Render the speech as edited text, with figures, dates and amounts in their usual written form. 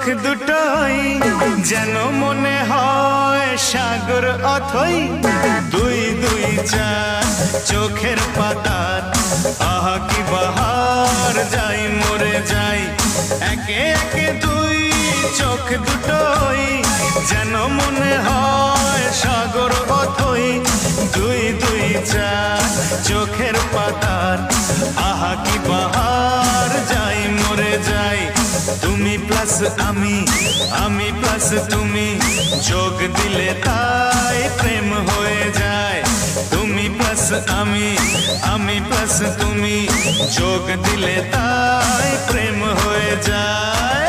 দুটোই যেন মনে হয় সাগর অথই দুই দুই চার চোখের পাতার আহা কি বাহার যাই মরে যাই একে একে দুই চোখ দুটোই যেন মনে হয় সাগর অথই দুই দুই চার চোখের পাতার আহা কি বাহার যাই মরে যাই তুমি প্লাস আমি প্লাস তুমি যোগ দিলে তাই প্রেম হয়ে যায় তুমি প্লাস আমি প্লাস তুমি যোগ দিলে তাই প্রেম হয়ে যায়